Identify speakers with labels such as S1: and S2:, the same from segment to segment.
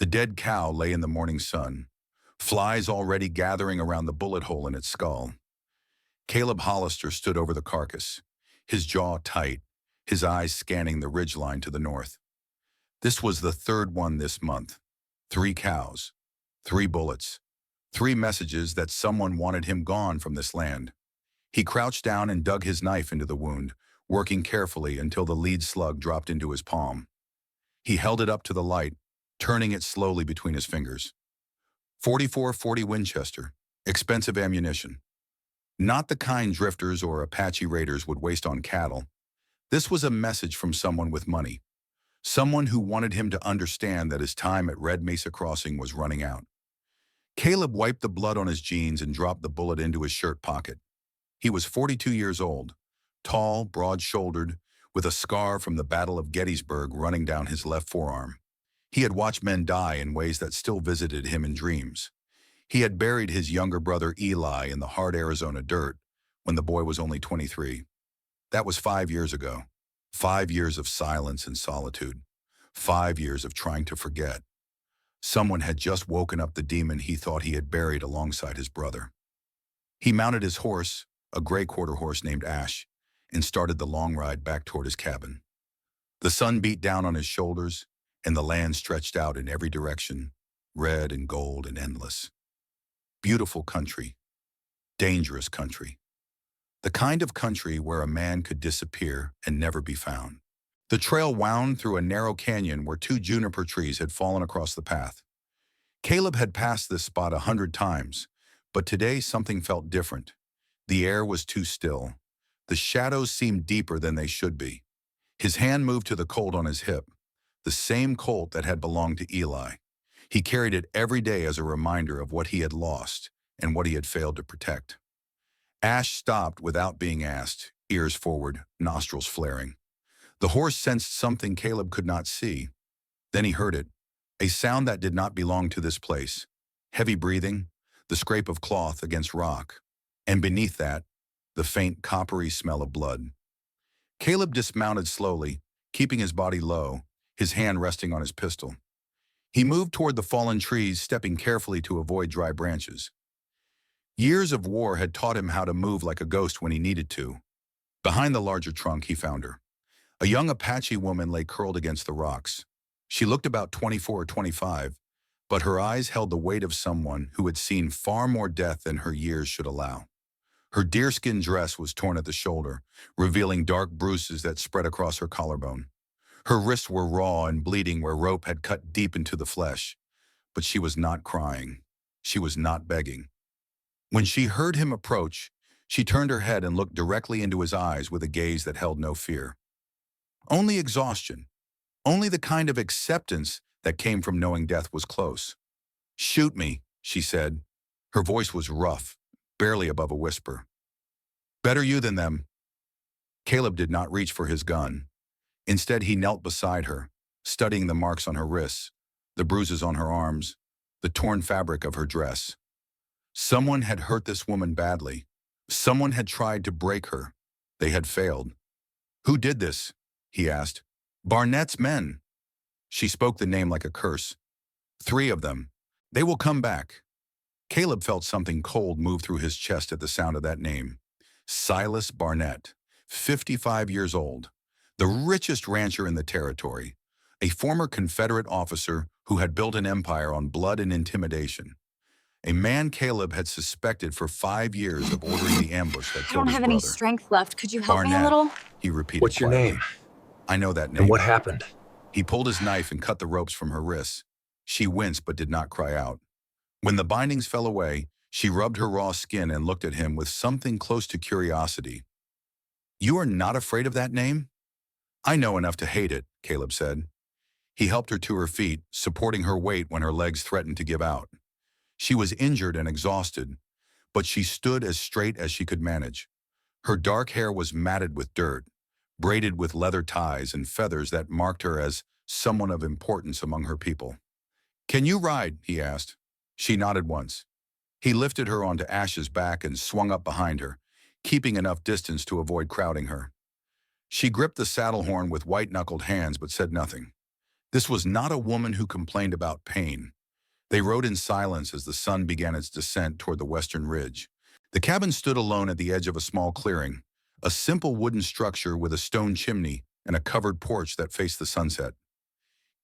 S1: The dead cow lay in the morning sun, flies already gathering around the bullet hole in its skull. Caleb Hollister stood over the carcass, his jaw tight, his eyes scanning the ridgeline to the north. This was the third one this month. 3 cows, 3 bullets, 3 messages that someone wanted him gone from this land. He crouched down and dug his knife into the wound, working carefully until the lead slug dropped into his palm. He held it up to the light, turning it slowly between his fingers. 44-40 Winchester, expensive ammunition. Not the kind drifters or Apache raiders would waste on cattle. This was a message from someone with money. Someone who wanted him to understand that his time at Red Mesa Crossing was running out. Caleb wiped the blood on his jeans and dropped the bullet into his shirt pocket. He was 42 years old, tall, broad-shouldered, with a scar from the Battle of Gettysburg running down his left forearm. He had watched men die in ways that still visited him in dreams. He had buried his younger brother Eli in the hard Arizona dirt when the boy was only 23. That was 5 years ago. 5 years of silence and solitude. 5 years of trying to forget. Someone had just woken up the demon he thought he had buried alongside his brother. He mounted his horse, a gray quarter horse named Ash, and started the long ride back toward his cabin. The sun beat down on his shoulders, and the land stretched out in every direction, red and gold and endless. Beautiful country. Dangerous country. The kind of country where a man could disappear and never be found. The trail wound through a narrow canyon where 2 juniper trees had fallen across the path. Caleb had passed this spot 100 times, but today something felt different. The air was too still. The shadows seemed deeper than they should be. His hand moved to the Colt on his hip, the same Colt that had belonged to Eli. He carried it every day as a reminder of what he had lost and what he had failed to protect. Ash stopped without being asked, ears forward, nostrils flaring. The horse sensed something Caleb could not see. Then he heard it, a sound that did not belong to this place. Heavy breathing, the scrape of cloth against rock, and beneath that, the faint coppery smell of blood. Caleb dismounted slowly, keeping his body low, his hand resting on his pistol. He moved toward the fallen trees, stepping carefully to avoid dry branches. Years of war had taught him how to move like a ghost when he needed to. Behind the larger trunk, he found her. A young Apache woman lay curled against the rocks. She looked about 24 or 25, but her eyes held the weight of someone who had seen far more death than her years should allow. Her deerskin dress was torn at the shoulder, revealing dark bruises that spread across her collarbone. Her wrists were raw and bleeding where rope had cut deep into the flesh. But she was not crying. She was not begging. When she heard him approach, she turned her head and looked directly into his eyes with a gaze that held no fear. Only exhaustion. Only the kind of acceptance that came from knowing death was close. "Shoot me," she said. Her voice was rough, barely above a whisper. "Better you than them." Caleb did not reach for his gun. Instead, he knelt beside her, studying the marks on her wrists, the bruises on her arms, the torn fabric of her dress. Someone had hurt this woman badly. Someone had tried to break her. They had failed. "Who did this?" he asked. "Barnett's men." She spoke the name like a curse. 3 of them. They will come back. Caleb felt something cold move through his chest at the sound of that name. Silas Barnett, 55 years old, the richest rancher in the territory, a former Confederate officer who had built an empire on blood and intimidation. A man Caleb had suspected for 5 years of ordering the ambush that
S2: I
S1: killed
S2: don't
S1: his
S2: have
S1: brother.
S2: any strength left. Could you help me a
S1: Barnett,
S2: little?
S1: he repeated
S3: What's your
S1: quietly.
S3: name?
S1: I know that name.
S3: And what happened?
S1: He pulled his knife and cut the ropes from her wrists. She winced but did not cry out. When the bindings fell away, she rubbed her raw skin and looked at him with something close to curiosity. "You are not afraid of that name?" "I know enough to hate it," Caleb said. He helped her to her feet, supporting her weight when her legs threatened to give out. She was injured and exhausted, but she stood as straight as she could manage. Her dark hair was matted with dirt, braided with leather ties and feathers that marked her as someone of importance among her people. "Can you ride?" he asked. She nodded once. He lifted her onto Ash's back and swung up behind her, keeping enough distance to avoid crowding her. She gripped the saddle horn with white-knuckled hands but said nothing. This was not a woman who complained about pain. They rode in silence as the sun began its descent toward the western ridge. The cabin stood alone at the edge of a small clearing, a simple wooden structure with a stone chimney and a covered porch that faced the sunset.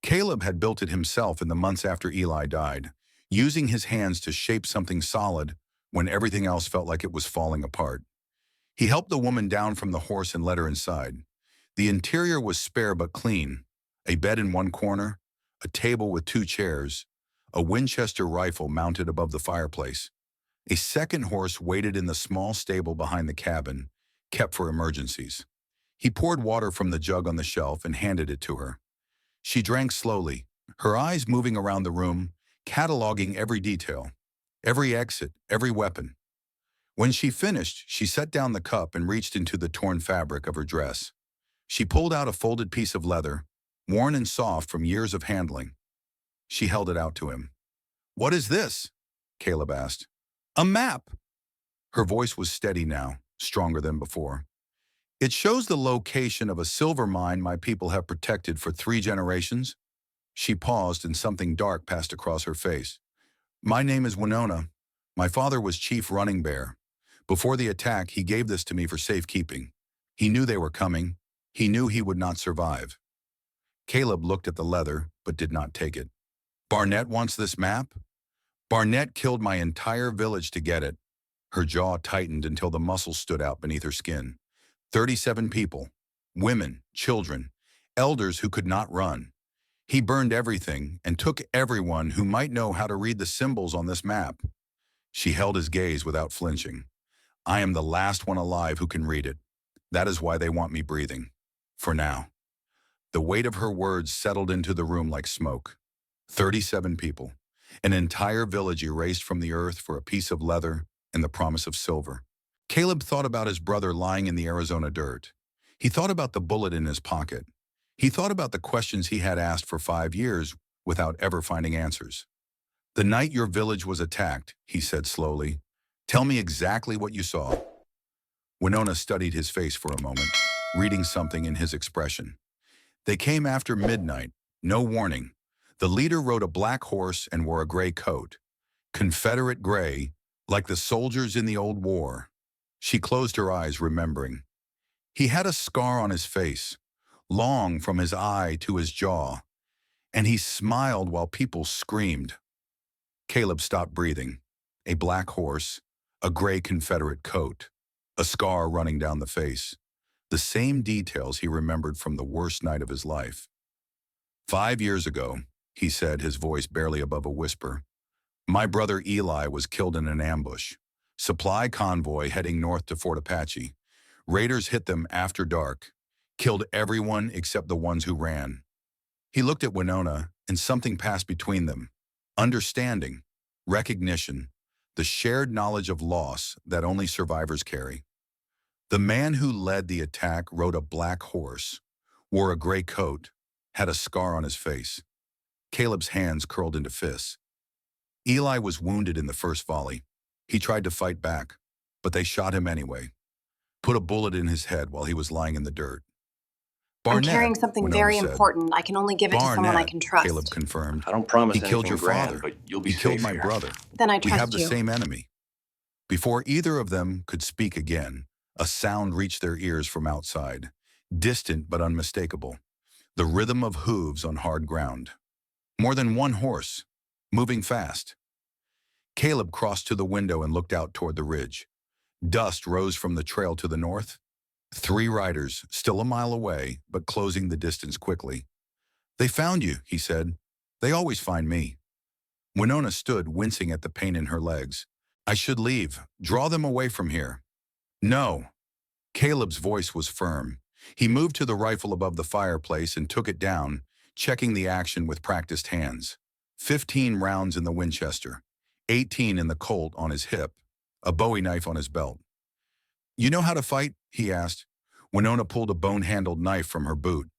S1: Caleb had built it himself in the months after Eli died, using his hands to shape something solid when everything else felt like it was falling apart. He helped the woman down from the horse and led her inside. The interior was spare but clean, a bed in one corner, a table with 2 chairs, a Winchester rifle mounted above the fireplace. A second horse waited in the small stable behind the cabin, kept for emergencies. He poured water from the jug on the shelf and handed it to her. She drank slowly, her eyes moving around the room, cataloging every detail, every exit, every weapon. When she finished, she set down the cup and reached into the torn fabric of her dress. She pulled out a folded piece of leather, worn and soft from years of handling. She held it out to him. "What is this?" Caleb asked. "A map." Her voice was steady now, stronger than before. "It shows the location of a silver mine my people have protected for 3 generations." She paused and something dark passed across her face. "My name is Winona. My father was Chief Running Bear. Before the attack, he gave this to me for safekeeping. He knew they were coming. He knew he would not survive." Caleb looked at the leather, but did not take it. "Barnett wants this map?" "Barnett killed my entire village to get it." Her jaw tightened until the muscles stood out beneath her skin. 37 people, women, children, elders who could not run. He burned everything and took everyone who might know how to read the symbols on this map. She held his gaze without flinching. "I am the last one alive who can read it. That is why they want me breathing. For now." The weight of her words settled into the room like smoke. 37 people, an entire village erased from the earth for a piece of leather and the promise of silver. Caleb thought about his brother lying in the Arizona dirt. He thought about the bullet in his pocket. He thought about the questions he had asked for 5 years without ever finding answers. "The night your village was attacked," he said slowly, "tell me exactly what you saw." Winona studied his face for a moment, reading something in his expression. "They came after midnight, no warning. The leader rode a black horse and wore a gray coat. Confederate gray, like the soldiers in the old war." She closed her eyes, remembering. "He had a scar on his face, long from his eye to his jaw, and he smiled while people screamed." Caleb stopped breathing. A black horse, a gray Confederate coat, a scar running down the face. The same details he remembered from the worst night of his life. "5 years ago," he said, his voice barely above a whisper, "my brother Eli was killed in an ambush. Supply convoy heading north to Fort Apache. Raiders hit them after dark, killed everyone except the ones who ran." He looked at Winona, and something passed between them. Understanding, recognition, the shared knowledge of loss that only survivors carry. The man who led the attack rode a black horse, wore a gray coat, had a scar on his face. Caleb's hands curled into fists. Eli was wounded in the first volley. He tried to fight back, but they shot him anyway. Put a bullet in his head while he was lying in the dirt.
S2: I'm carrying
S1: "Barnett,"
S2: something
S1: Winona
S2: very
S1: said.
S2: important. I can only give it to someone I
S1: "Barnett,"
S2: can trust.
S1: Caleb confirmed.
S3: I don't promise
S1: "He killed
S3: anything
S1: your
S3: grand,
S1: father.
S3: but you'll be
S1: He killed
S3: safe
S1: my
S3: here.
S1: brother.
S2: Then I
S1: We have
S2: trust
S1: the
S2: you.
S1: same enemy." Before either of them could speak again, a sound reached their ears from outside, distant but unmistakable. The rhythm of hooves on hard ground. More than one horse, moving fast. Caleb crossed to the window and looked out toward the ridge. Dust rose from the trail to the north. 3 riders, still a mile away, but closing the distance quickly. "They found you," he said. "They always find me." Winona stood, wincing at the pain in her legs. "I should leave. Draw them away from here." "No." Caleb's voice was firm. He moved to the rifle above the fireplace and took it down, checking the action with practiced hands. 15 rounds in the Winchester, 18 in the Colt on his hip, a Bowie knife on his belt. "You know how to fight?" he asked. Winona pulled a bone-handled knife from her boot.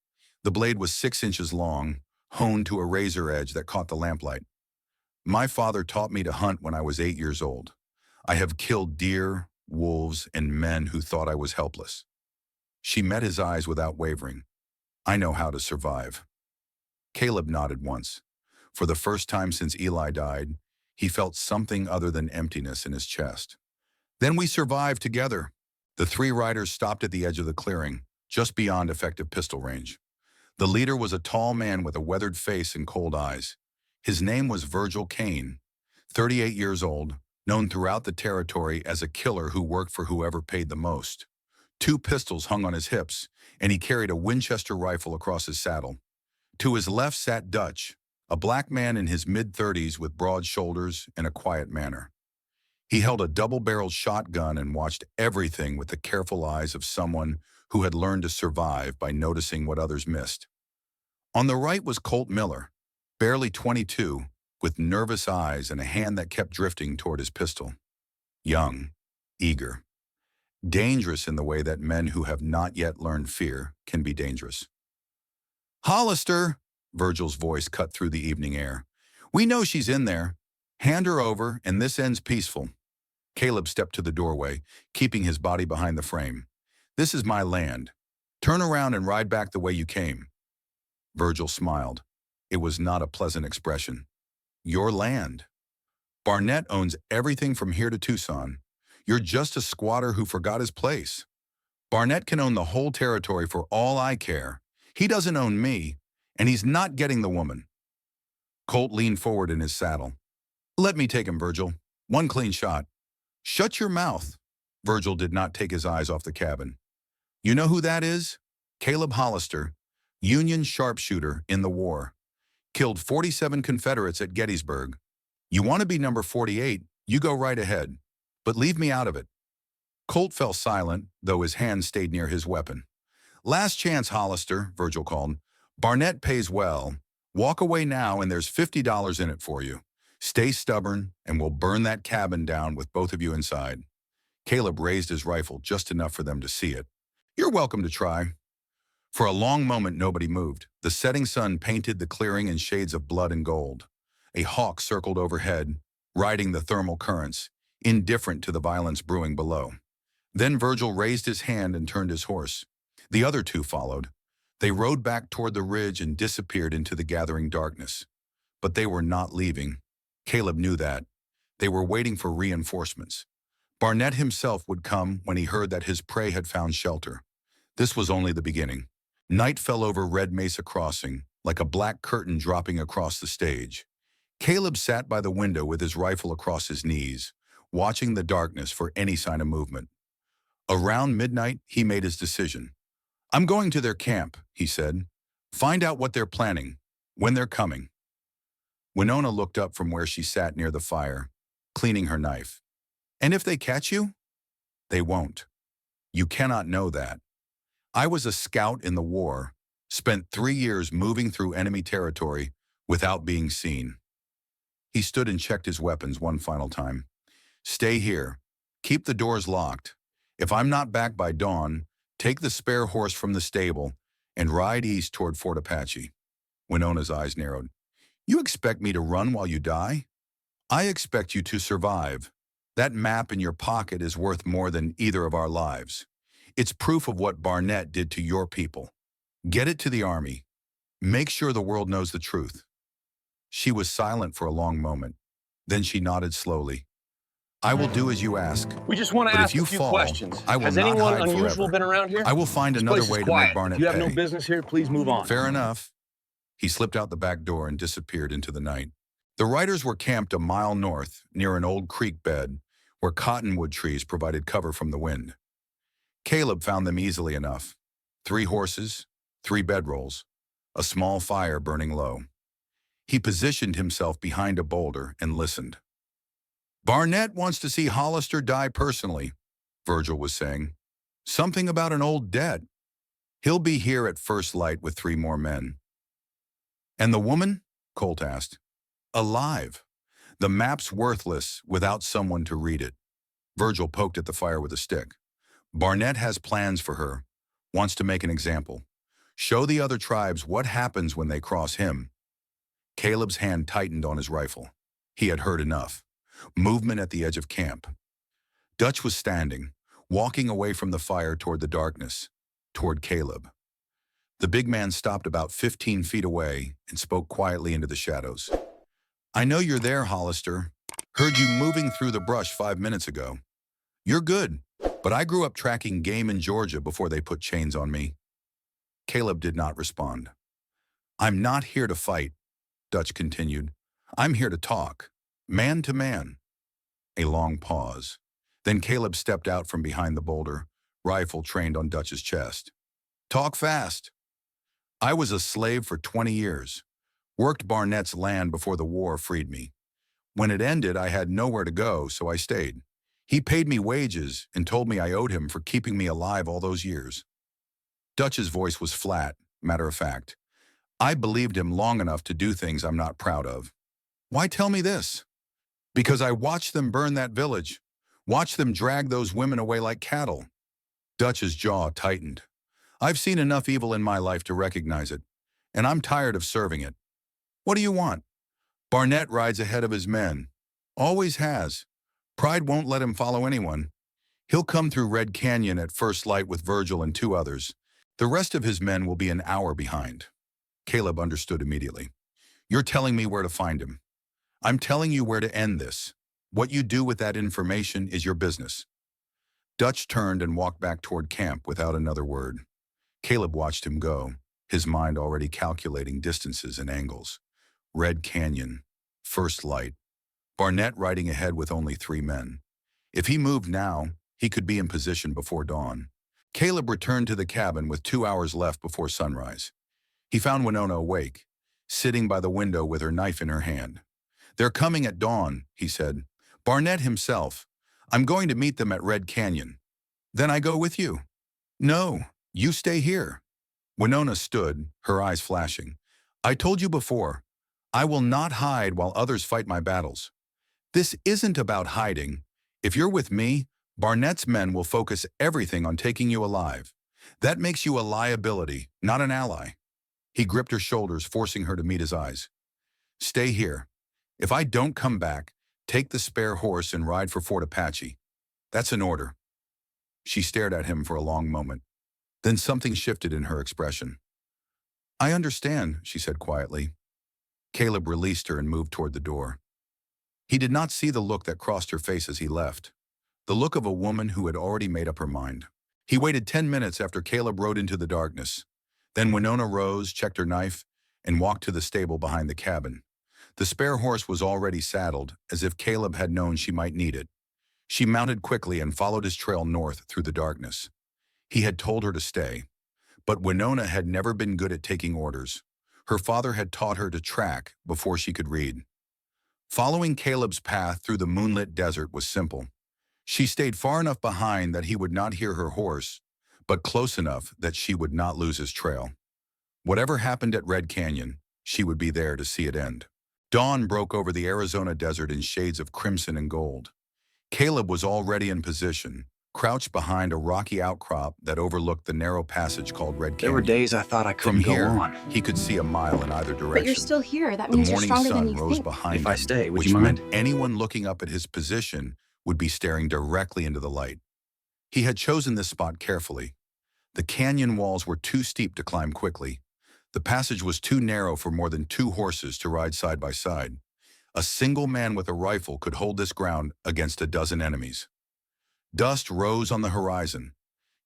S1: The blade was 6 inches long, honed to a razor edge that caught the lamplight. "My father taught me to hunt when I was 8 years old. I have killed deer, wolves, and men who thought I was helpless." She met his eyes without wavering. "I know how to survive." Caleb nodded once. For the first time since Eli died, he felt something other than emptiness in his chest. Then we survived together. The three riders stopped at the edge of the clearing, just beyond effective pistol range. The leader was a tall man with a weathered face and cold eyes. His name was Virgil Kane, 38 years old, known throughout the territory as a killer who worked for whoever paid the most. Two pistols hung on his hips, and he carried a Winchester rifle across his saddle. To his left sat Dutch, a black man in his mid-30s with broad shoulders and a quiet manner. He held a double-barreled shotgun and watched everything with the careful eyes of someone who had learned to survive by noticing what others missed. On the right was Colt Miller, barely 22, with nervous eyes and a hand that kept drifting toward his pistol. Young, eager, dangerous in the way that men who have not yet learned fear can be dangerous. "Hollister," Virgil's voice cut through the evening air. "We know she's in there. Hand her over, and this ends peaceful." Caleb stepped to the doorway, keeping his body behind the frame. "This is my land. Turn around and ride back the way you came." Virgil smiled. It was not a pleasant expression. "Your land. Barnett owns everything from here to Tucson. You're just a squatter who forgot his place. Barnett can own the whole territory for all I care. He doesn't own me, and he's not getting the woman." Colt leaned forward in his saddle. "Let me take him, Virgil. One clean shot." "Shut your mouth." Virgil did not take his eyes off the cabin. "You know who that is? Caleb Hollister, Union sharpshooter in the war. Killed 47 Confederates at Gettysburg. You want to be number 48, you go right ahead. But leave me out of it." Colt fell silent, though his hand stayed near his weapon. "Last chance, Hollister," Virgil called. "Barnett pays well. Walk away now and there's $50 in it for you. Stay stubborn and we'll burn that cabin down with both of you inside." Caleb raised his rifle just enough for them to see it. "You're welcome to try." For a long moment nobody moved. The setting sun painted the clearing in shades of blood and gold. A hawk circled overhead, riding the thermal currents, indifferent to the violence brewing below. Then Virgil raised his hand and turned his horse. The other two followed. They rode back toward the ridge and disappeared into the gathering darkness. But they were not leaving. Caleb knew that. They were waiting for reinforcements. Barnett himself would come when he heard that his prey had found shelter. This was only the beginning. Night fell over Red Mesa Crossing, like a black curtain dropping across the stage. Caleb sat by the window with his rifle across his knees, watching the darkness for any sign of movement. Around midnight, he made his decision. "I'm going to their camp," he said. "Find out what they're planning, when they're coming." Winona looked up from where she sat near the fire, cleaning her knife. "And if they catch you?" "They won't. You cannot know that. I was a scout in the war, spent 3 years moving through enemy territory without being seen." He stood and checked his weapons one final time. "Stay here. Keep the doors locked. If I'm not back by dawn, take the spare horse from the stable and ride east toward Fort Apache." Winona's eyes narrowed. "You expect me to run while you die?" "I expect you to survive. That map in your pocket is worth more than either of our lives. It's proof of what Barnett did to your people. Get it to the army. Make sure the world knows the truth." She was silent for a long moment. Then she nodded slowly. "I will do as you ask.
S3: We just want to
S1: But
S3: ask
S1: if you
S3: a few
S1: fall,
S3: questions.
S1: I will
S3: Has
S1: not
S3: anyone
S1: hide
S3: unusual
S1: forever.
S3: been around here?
S1: I will find
S3: This
S1: another
S3: place is
S1: way to
S3: quiet.
S1: make Barnett
S3: If you have
S1: pay."
S3: no business here, please move on.
S1: "Fair enough." He slipped out the back door and disappeared into the night. The riders were camped a mile north, near an old creek bed, where cottonwood trees provided cover from the wind. Caleb found them easily enough. 3 horses, 3 bedrolls, a small fire burning low. He positioned himself behind a boulder and listened. "Barnett wants to see Hollister die personally," Virgil was saying. "Something about an old debt. He'll be here at first light with 3 more men." "And the woman?" Colt asked. "Alive. The map's worthless without someone to read it." Virgil poked at the fire with a stick. "Barnett has plans for her, wants to make an example. Show the other tribes what happens when they cross him." Caleb's hand tightened on his rifle. He had heard enough. Movement at the edge of camp. Dutch was standing, walking away from the fire toward the darkness, toward Caleb. The big man stopped about 15 feet away and spoke quietly into the shadows. I know you're there, Hollister. Heard you moving through the brush 5 minutes ago. You're good, but I grew up tracking game in Georgia before they put chains on me. Caleb did not respond. I'm not here to fight, Dutch continued. I'm here to talk, man to man. A long pause. Then Caleb stepped out from behind the boulder, rifle trained on Dutch's chest. Talk fast. I was a slave for 20 years. Worked Barnett's land before the war freed me. When it ended, I had nowhere to go, so I stayed. He paid me wages and told me I owed him for keeping me alive all those years. Dutch's voice was flat, matter of fact. I believed him long enough to do things I'm not proud of. Why tell me this? Because I watched them burn that village. Watched them drag those women away like cattle. Dutch's jaw tightened. I've seen enough evil in my life to recognize it, and I'm tired of serving it. What do you want? Barnett rides ahead of his men. Always has. Pride won't let him follow anyone. He'll come through Red Canyon at first light with Virgil and 2 others. The rest of his men will be an hour behind. Caleb understood immediately. You're telling me where to find him. I'm telling you where to end this. What you do with that information is your business. Dutch turned and walked back toward camp without another word. Caleb watched him go, his mind already calculating distances and angles. Red Canyon, first light. Barnett riding ahead with only 3 men. If he moved now, he could be in position before dawn. Caleb returned to the cabin with 2 hours left before sunrise. He found Winona awake, sitting by the window with her knife in her hand. They're coming at dawn, he said. Barnett himself. I'm going to meet them at Red Canyon. Then I go with you. No, you stay here. Winona stood, her eyes flashing. I told you before, I will not hide while others fight my battles. This isn't about hiding. If you're with me, Barnett's men will focus everything on taking you alive. That makes you a liability, not an ally. He gripped her shoulders, forcing her to meet his eyes. Stay here. If I don't come back, take the spare horse and ride for Fort Apache. That's an order. She stared at him for a long moment. Then something shifted in her expression. I understand, she said quietly. Caleb released her and moved toward the door. He did not see the look that crossed her face as he left, the look of a woman who had already made up her mind. He waited 10 minutes after Caleb rode into the darkness. Then Winona rose, checked her knife, and walked to the stable behind the cabin. The spare horse was already saddled, as if Caleb had known she might need it. She mounted quickly and followed his trail north through the darkness. He had told her to stay, but Winona had never been good at taking orders. Her father had taught her to track before she could read. Following Caleb's path through the moonlit desert was simple. She stayed far enough behind that he would not hear her horse, but close enough that she would not lose his trail. Whatever happened at Red Canyon, she would be there to see it end. Dawn broke over the Arizona desert in shades of crimson and gold. Caleb was already in position, crouched behind a rocky outcrop that overlooked the narrow passage called Red Canyon.
S3: There were days I thought I couldn't go on.
S1: He could see a mile in either direction.
S2: But you're still here. That means you're stronger than you
S1: The morning sun rose
S2: think.
S1: behind
S3: If I
S1: him,
S3: stay, would
S1: which
S3: you mind?
S1: meant anyone looking up at his position would be staring directly into the light. He had chosen this spot carefully. The canyon walls were too steep to climb quickly. The passage was too narrow for more than 2 horses to ride side by side. A single man with a rifle could hold this ground against a dozen enemies. Dust rose on the horizon.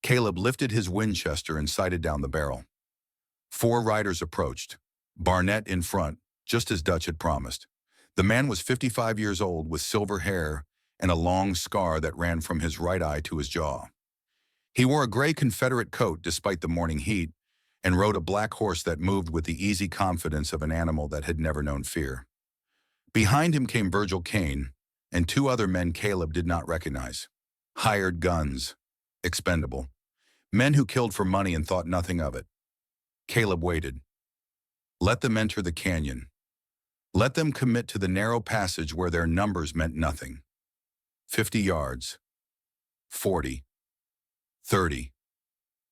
S1: Caleb lifted his Winchester and sighted down the barrel. 4 riders approached, Barnett in front, just as Dutch had promised. The man was 55 years old with silver hair and a long scar that ran from his right eye to his jaw. He wore a gray Confederate coat despite the morning heat and rode a black horse that moved with the easy confidence of an animal that had never known fear. Behind him came Virgil Kane and 2 other men Caleb did not recognize. Hired guns, expendable. Men who killed for money and thought nothing of it. Caleb waited. Let them enter the canyon. Let them commit to the narrow passage where their numbers meant nothing. 50 yards. 40. 30.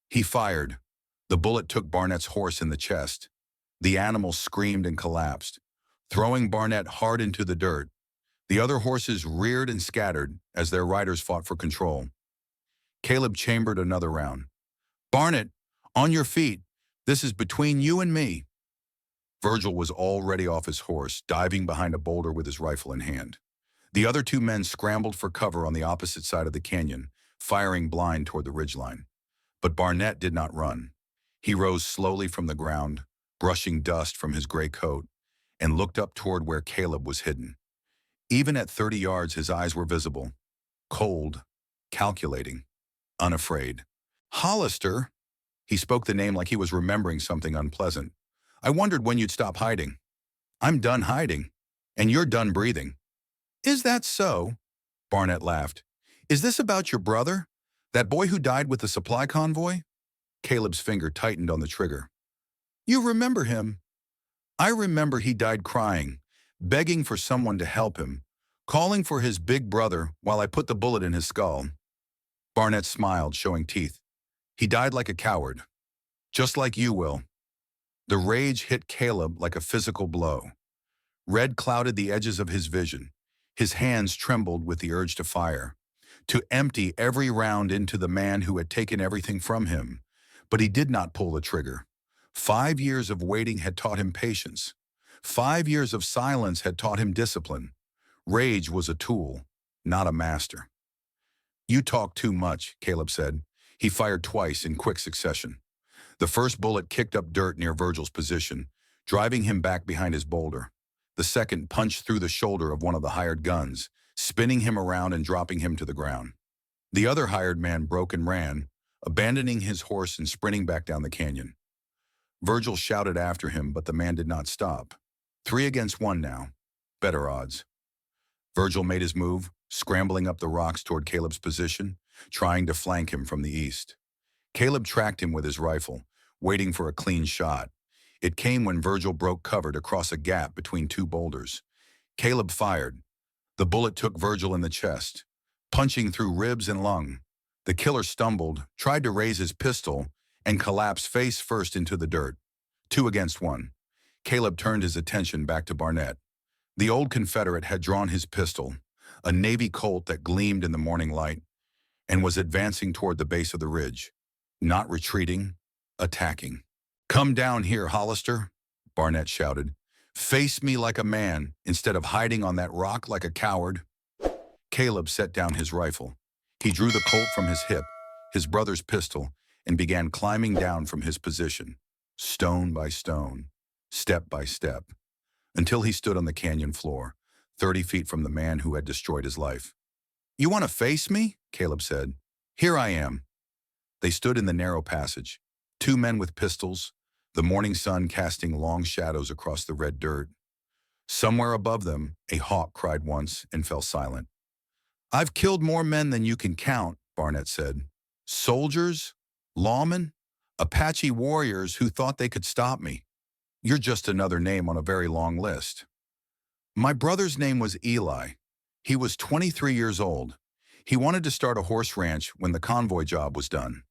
S1: He fired. The bullet took Barnett's horse in the chest. The animal screamed and collapsed, throwing Barnett hard into the dirt. The other horses reared and scattered as their riders fought for control. Caleb chambered another round. Barnett, on your feet. This is between you and me." Virgil was already off his horse, diving behind a boulder with his rifle in hand. The other two men scrambled for cover on the opposite side of the canyon, firing blind toward the ridgeline. But Barnett did not run. He rose slowly from the ground, brushing dust from his gray coat, and looked up toward where Caleb was hidden. Even at 30 yards, his eyes were visible, cold, calculating, unafraid. "Hollister," he spoke the name like he was remembering something unpleasant. "I wondered when you'd stop hiding." "I'm done hiding, and you're done breathing." "Is that so?" Barnett laughed. "Is this about your brother? That boy who died with the supply convoy?" Caleb's finger tightened on the trigger. "You remember him?" "I remember he died crying, begging for someone to help him, calling for his big brother while I put the bullet in his skull." Barnett smiled, showing teeth. "He died like a coward. Just like you will." The rage hit Caleb like a physical blow. Red clouded the edges of his vision. His hands trembled with the urge to fire, to empty every round into the man who had taken everything from him. But he did not pull the trigger. 5 years of waiting had taught him patience. 5 years of silence had taught him discipline. Rage was a tool, not a master. "You talk too much," Caleb said. He fired twice in quick succession. The first bullet kicked up dirt near Virgil's position, driving him back behind his boulder. The second punched through the shoulder of one of the hired guns, spinning him around and dropping him to the ground. The other hired man broke and ran, abandoning his horse and sprinting back down the canyon. Virgil shouted after him, but the man did not stop. 3 against 1 now. Better odds. Virgil made his move, scrambling up the rocks toward Caleb's position, trying to flank him from the east. Caleb tracked him with his rifle, waiting for a clean shot. It came when Virgil broke cover to cross a gap between two boulders. Caleb fired. The bullet took Virgil in the chest, punching through ribs and lung. The killer stumbled, tried to raise his pistol, and collapsed face first into the dirt. 2 against 1. Caleb turned his attention back to Barnett. The old Confederate had drawn his pistol, a Navy Colt that gleamed in the morning light, and was advancing toward the base of the ridge. Not retreating, attacking. "Come down here, Hollister," Barnett shouted. "Face me like a man, instead of hiding on that rock like a coward." Caleb set down his rifle. He drew the Colt from his hip, his brother's pistol, and began climbing down from his position, stone by stone, step by step, until he stood on the canyon floor, 30 feet from the man who had destroyed his life. "You want to face me?" Caleb said. "Here I am." They stood in the narrow passage, 2 men with pistols, the morning sun casting long shadows across the red dirt. Somewhere above them, a hawk cried once and fell silent. "I've killed more men than you can count," Barnett said. "Soldiers, lawmen, Apache warriors who thought they could stop me. You're just another name on a very long list." "My brother's name was Eli. He was 23 years old. He wanted to start a horse ranch when the convoy job was done."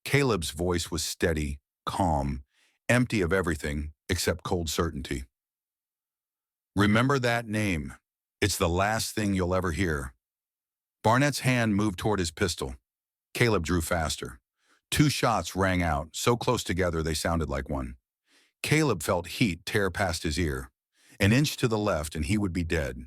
S1: Caleb's voice was steady, calm, empty of everything except cold certainty. "Remember that name. It's the last thing you'll ever hear." Barnett's hand moved toward his pistol. Caleb drew faster. 2 shots rang out, so close together they sounded like one. Caleb felt heat tear past his ear. An inch to the left and he would be dead.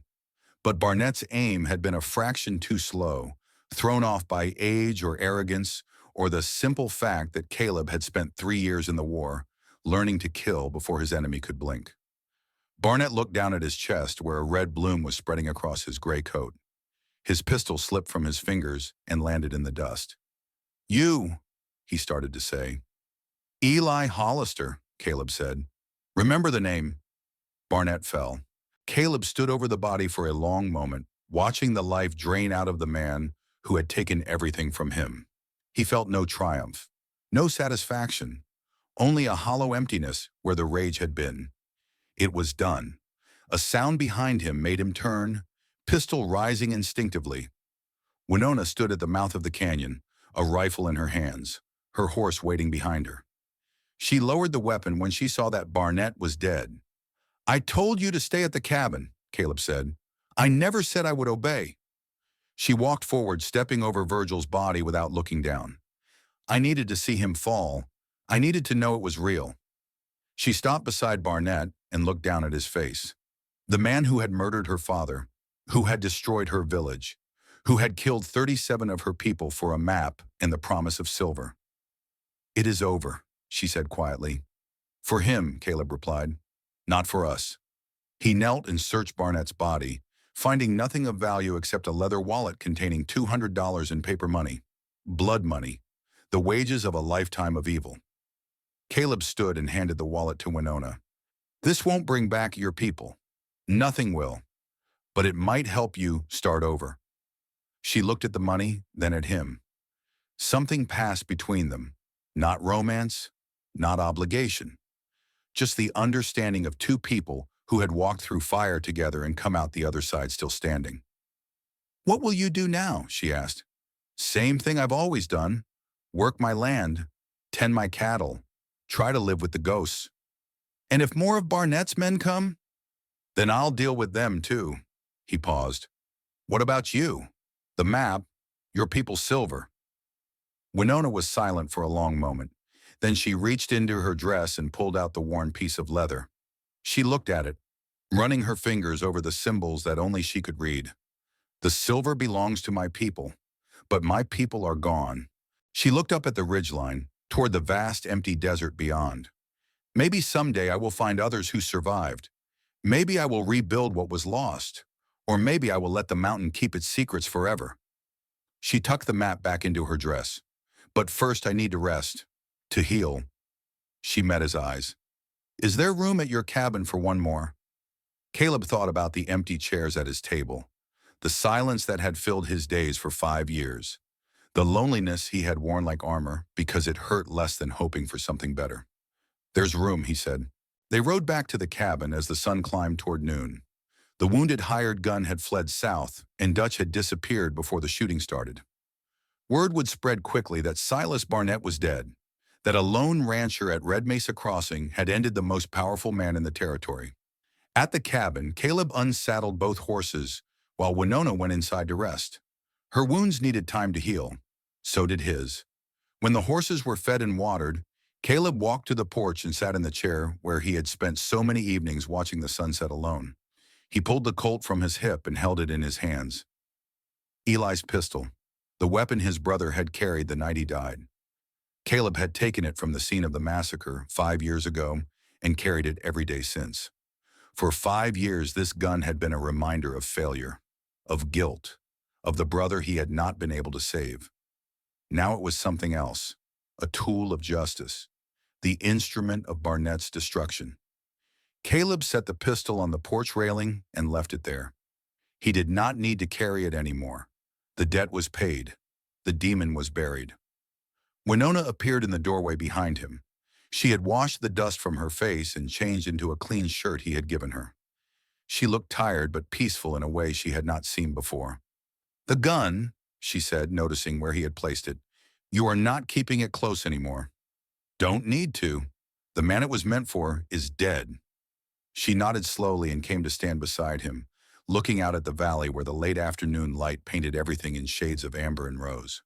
S1: But Barnett's aim had been a fraction too slow, thrown off by age or arrogance, or the simple fact that Caleb had spent 3 years in the war, learning to kill before his enemy could blink. Barnett looked down at his chest where a red bloom was spreading across his gray coat. His pistol slipped from his fingers and landed in the dust. "You," he started to say. "Eli Hollister," Caleb said. "Remember the name." Barnett fell. Caleb stood over the body for a long moment, watching the life drain out of the man who had taken everything from him. He felt no triumph, no satisfaction, only a hollow emptiness where the rage had been. It was done. A sound behind him made him turn, pistol rising instinctively. Winona stood at the mouth of the canyon, a rifle in her hands, her horse waiting behind her. She lowered the weapon when she saw that Barnett was dead. "I told you to stay at the cabin," Caleb said. "I never said I would obey." She walked forward, stepping over Virgil's body without looking down. "I needed to see him fall, I needed to know it was real. She stopped beside Barnett and looked down at his face. The man who had murdered her father, who had destroyed her village, who had killed 37 of her people for a map and the promise of silver. It is over, she said quietly. For him, Caleb replied. Not for us. He knelt and searched Barnett's body, finding nothing of value except a leather wallet containing $200 in paper money. Blood money. The wages of a lifetime of evil. Caleb stood and handed the wallet to Winona. This won't bring back your people. Nothing will. But it might help you start over. She looked at the money, then at him. Something passed between them. Not romance, not obligation. Just the understanding of two people who had walked through fire together and come out the other side still standing. What will you do now? She asked. Same thing I've always done. Work my land, tend my cattle, try to live with the ghosts. And if more of Barnett's men come, then I'll deal with them too. He paused. What about you? The map, your people's silver. Winona was silent for a long moment. Then she reached into her dress and pulled out the worn piece of leather. She looked at it, running her fingers over the symbols that only she could read. The silver belongs to my people, but my people are gone. She looked up at the ridgeline, toward the vast empty desert beyond. Maybe someday I will find others who survived. Maybe I will rebuild what was lost. Or maybe I will let the mountain keep its secrets forever. She tucked the map back into her dress. But first I need to rest, to heal. She met his eyes. Is there room at your cabin for one more? Caleb thought about the empty chairs at his table, the silence that had filled his days for 5 years, the loneliness he had worn like armor because it hurt less than hoping for something better. There's room, he said. They rode back to the cabin as the sun climbed toward noon. The wounded hired gun had fled south, and Dutch had disappeared before the shooting started. Word would spread quickly that Silas Barnett was dead, that a lone rancher at Red Mesa Crossing had ended the most powerful man in the territory. At the cabin, Caleb unsaddled both horses, while Winona went inside to rest. Her wounds needed time to heal. So did his. When the horses were fed and watered, Caleb walked to the porch and sat in the chair where he had spent so many evenings watching the sunset alone. He pulled the Colt from his hip and held it in his hands. Eli's pistol, the weapon his brother had carried the night he died. Caleb had taken it from the scene of the massacre 5 years ago and carried it every day since. For 5 years, this gun had been a reminder of failure, of guilt, of the brother he had not been able to save. Now it was something else, a tool of justice, the instrument of Barnett's destruction. Caleb set the pistol on the porch railing and left it there. He did not need to carry it anymore. The debt was paid. The demon was buried. Winona appeared in the doorway behind him. She had washed the dust from her face and changed into a clean shirt he had given her. She looked tired but peaceful in a way she had not seen before. The gun, she said, noticing where he had placed it. You are not keeping it close anymore. Don't need to. The man it was meant for is dead. She nodded slowly and came to stand beside him, looking out at the valley where the late afternoon light painted everything in shades of amber and rose.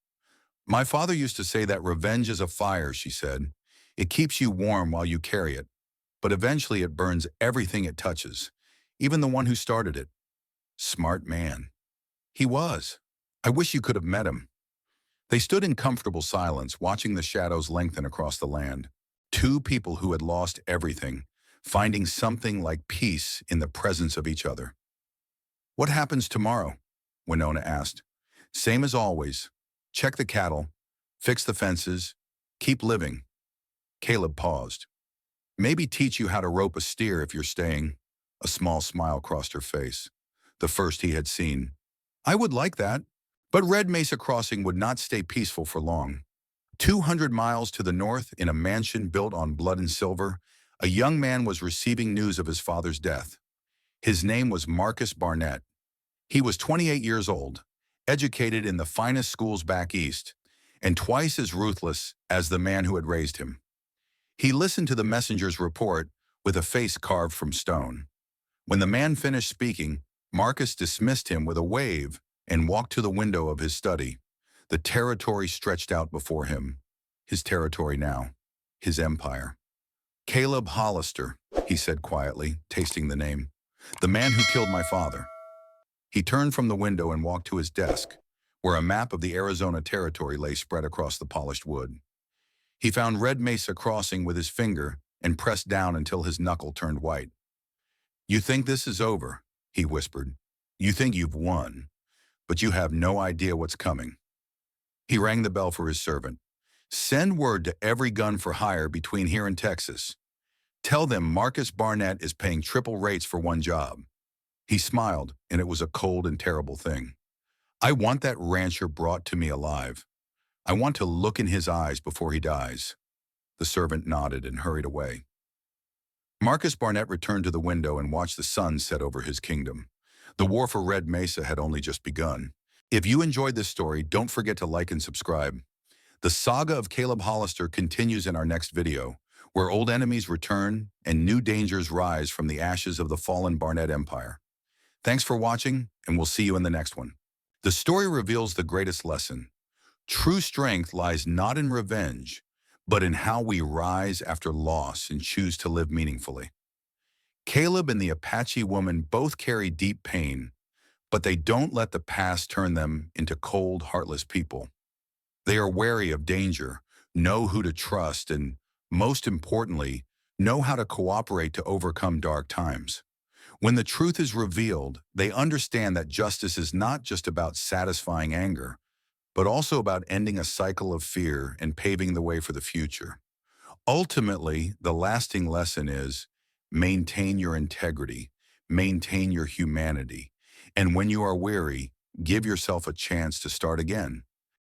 S1: My father used to say that revenge is a fire, she said. It keeps you warm while you carry it, but eventually it burns everything it touches, even the one who started it. Smart man. He was. I wish you could have met him. They stood in comfortable silence, watching the shadows lengthen across the land. Two people who had lost everything, finding something like peace in the presence of each other. What happens tomorrow? Winona asked. Same as always. Check the cattle, fix the fences, keep living. Caleb paused. Maybe teach you how to rope a steer if you're staying. A small smile crossed her face, the first he had seen. I would like that, but Red Mesa Crossing would not stay peaceful for long. 200 miles to the north, in a mansion built on blood and silver, a young man was receiving news of his father's death. His name was Marcus Barnett. He was 28 years old, educated in the finest schools back east, and twice as ruthless as the man who had raised him. He listened to the messenger's report with a face carved from stone. When the man finished speaking, Marcus dismissed him with a wave and walked to the window of his study. The territory stretched out before him, his territory now. his empire. Caleb Hollister, he said quietly, tasting the name. The man who killed my father. He turned from the window and walked to his desk, where a map of the Arizona Territory lay spread across the polished wood. He found Red Mesa Crossing with his finger and pressed down until his knuckle turned white. You think this is over, he whispered. You think you've won, but you have no idea what's coming. He rang the bell for his servant. Send word to every gun for hire between here and Texas. Tell them Marcus Barnett is paying triple rates for one job. He smiled, and it was a cold and terrible thing. I want that rancher brought to me alive. I want to look in his eyes before he dies. The servant nodded and hurried away. Marcus Barnett returned to the window and watched the sun set over his kingdom. The war for Red Mesa had only just begun. If you enjoyed this story, don't forget to like and subscribe. The saga of Caleb Hollister continues in our next video, where old enemies return and new dangers rise from the ashes of the fallen Barnett Empire. Thanks for watching, and we'll see you in the next one. The story reveals the greatest lesson. True strength lies not in revenge, but in how we rise after loss and choose to live meaningfully. Caleb and the Apache woman both carry deep pain, but they don't let the past turn them into cold, heartless people. They are wary of danger, know who to trust, and, most importantly, know how to cooperate to overcome dark times. When the truth is revealed, they understand that justice is not just about satisfying anger, but also about ending a cycle of fear and paving the way for the future. Ultimately, the lasting lesson is maintain your integrity, maintain your humanity, and when you are weary, give yourself a chance to start again.